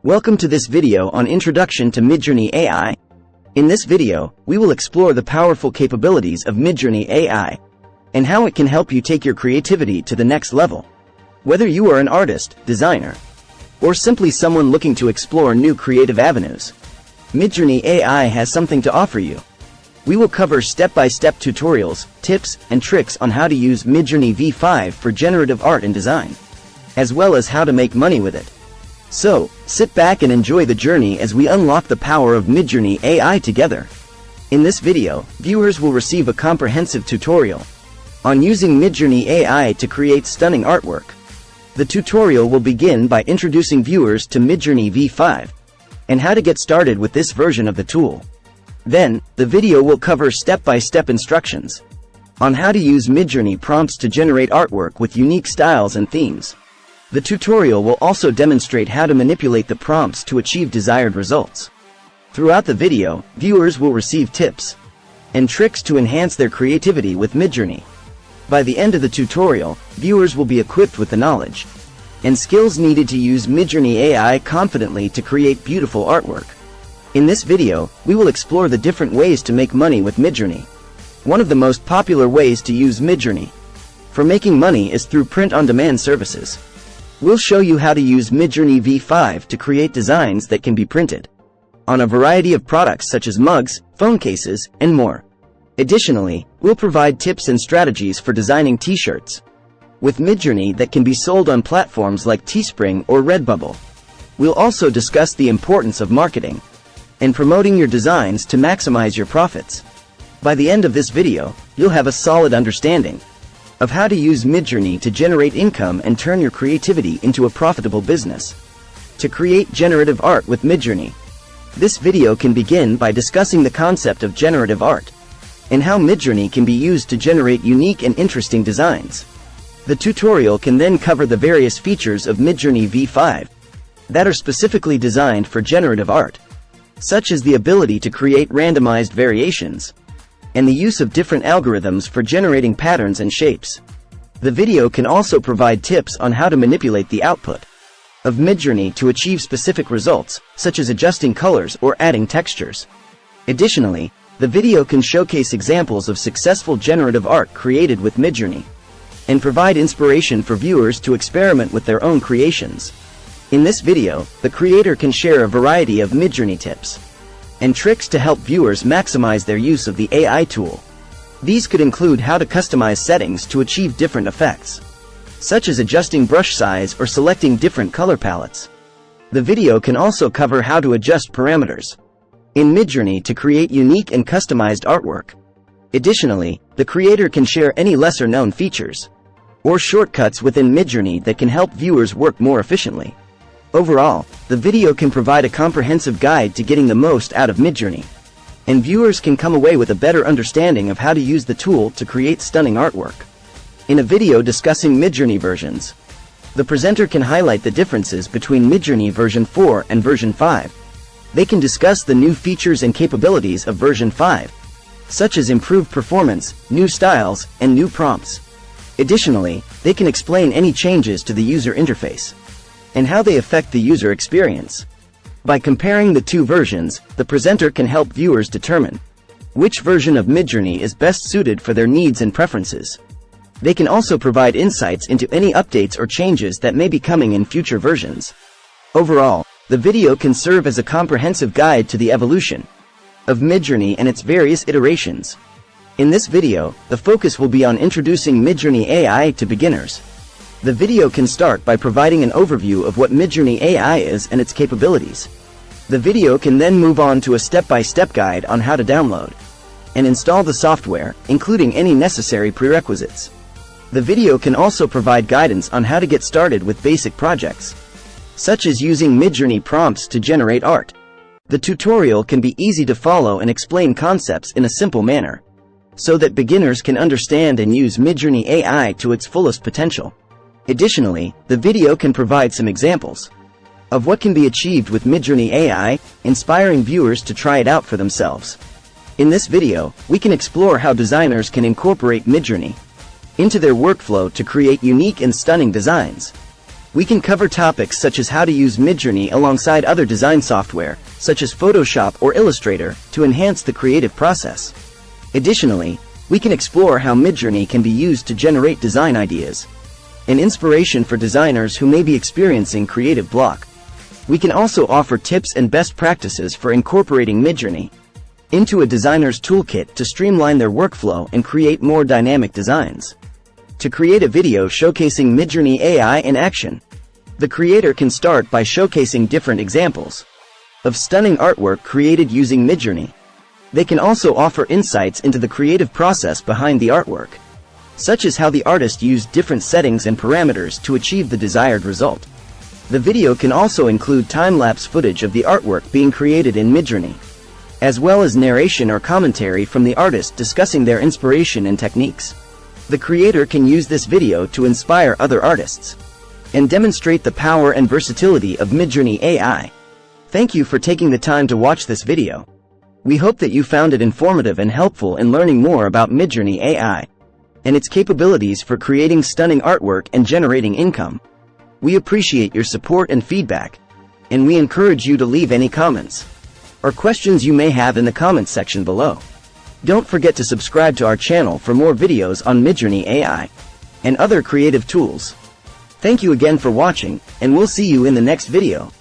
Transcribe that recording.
Welcome to this video on Introduction to Midjourney AI. In this video, we will explore the powerful capabilities of Midjourney AI and how it can help you take your creativity to the next level. Whether you are an artist, designer, or simply someone looking to explore new creative avenues, Midjourney AI has something to offer you. We will cover step-by-step tutorials, tips, and tricks on how to use Midjourney V5 for generative art and design, as well as how to make money with it. So, sit back and enjoy the journey as we unlock the power of Midjourney AI together. In this video, viewers will receive a comprehensive tutorial on using Midjourney AI to create stunning artwork. The tutorial will begin by introducing viewers to Midjourney V5 and how to get started with this version of the tool. Then, the video will cover step-by-step instructions on how to use Midjourney prompts to generate artwork with unique styles and themes. The tutorial will also demonstrate how to manipulate the prompts to achieve desired results. Throughout the video, viewers will receive tips and tricks to enhance their creativity with Midjourney. By the end of the tutorial, viewers will be equipped with the knowledge and skills needed to use Midjourney AI confidently to create beautiful artwork. In this video, we will explore the different ways to make money with Midjourney. One of the most popular ways to use Midjourney for making money is through print-on-demand services. We'll show you how to use Midjourney V5 to create designs that can be printed on a variety of products such as mugs, phone cases, and more. Additionally, we'll provide tips and strategies for designing t-shirts with Midjourney that can be sold on platforms like Teespring or Redbubble. We'll also discuss the importance of marketing and promoting your designs to maximize your profits. By the end of this video, you'll have a solid understanding of how to use Midjourney to generate income and turn your creativity into a profitable business. To create generative art with Midjourney, this video can begin by discussing the concept of generative art and how Midjourney can be used to generate unique and interesting designs. The tutorial can then cover the various features of Midjourney V5 that are specifically designed for generative art, such as the ability to create randomized variations and the use of different algorithms for generating patterns and shapes. The video can also provide tips on how to manipulate the output of Midjourney to achieve specific results, such as adjusting colors or adding textures. Additionally, the video can showcase examples of successful generative art created with Midjourney and provide inspiration for viewers to experiment with their own creations. In this video, the creator can share a variety of Midjourney tips and tricks to help viewers maximize their use of the AI tool. These could include how to customize settings to achieve different effects, such as adjusting brush size or selecting different color palettes. The video can also cover how to adjust parameters in Midjourney to create unique and customized artwork. Additionally, the creator can share any lesser-known features or shortcuts within Midjourney that can help viewers work more efficiently. Overall, the video can provide a comprehensive guide to getting the most out of Midjourney, and viewers can come away with a better understanding of how to use the tool to create stunning artwork. In a video discussing Midjourney versions, the presenter can highlight the differences between Midjourney version 4 and version 5. They can discuss the new features and capabilities of version 5, such as improved performance, new styles, and new prompts. Additionally, they can explain any changes to the user interface and how they affect the user experience. By comparing the two versions, the presenter can help viewers determine which version of Midjourney is best suited for their needs and preferences. They can also provide insights into any updates or changes that may be coming in future versions. Overall, the video can serve as a comprehensive guide to the evolution of Midjourney and its various iterations. In this video, the focus will be on introducing Midjourney AI to beginners. The video can start by providing an overview of what Midjourney AI is and its capabilities. The video can then move on to a step-by-step guide on how to download and install the software, including any necessary prerequisites. The video can also provide guidance on how to get started with basic projects, such as using Midjourney prompts to generate art. The tutorial can be easy to follow and explain concepts in a simple manner, so that beginners can understand and use Midjourney AI to its fullest potential. Additionally, the video can provide some examples of what can be achieved with Midjourney AI, inspiring viewers to try it out for themselves. In this video, we can explore how designers can incorporate Midjourney into their workflow to create unique and stunning designs. We can cover topics such as how to use Midjourney alongside other design software, such as Photoshop or Illustrator, to enhance the creative process. Additionally, we can explore how Midjourney can be used to generate design ideas, an inspiration for designers who may be experiencing creative block. We can also offer tips and best practices for incorporating Midjourney into a designer's toolkit to streamline their workflow and create more dynamic designs. To create a video showcasing Midjourney AI in action, the creator can start by showcasing different examples of stunning artwork created using Midjourney. They can also offer insights into the creative process behind the artwork, such as how the artist used different settings and parameters to achieve the desired result. The video can also include time-lapse footage of the artwork being created in Midjourney, as well as narration or commentary from the artist discussing their inspiration and techniques. The creator can use this video to inspire other artists and demonstrate the power and versatility of Midjourney AI. Thank you for taking the time to watch this video. We hope that you found it informative and helpful in learning more about Midjourney AI and its capabilities for creating stunning artwork and generating income. We appreciate your support and feedback, and we encourage you to leave any comments or questions you may have in the comments section below. Don't forget to subscribe to our channel for more videos on Midjourney AI and other creative tools. Thank you again for watching, and we'll see you in the next video.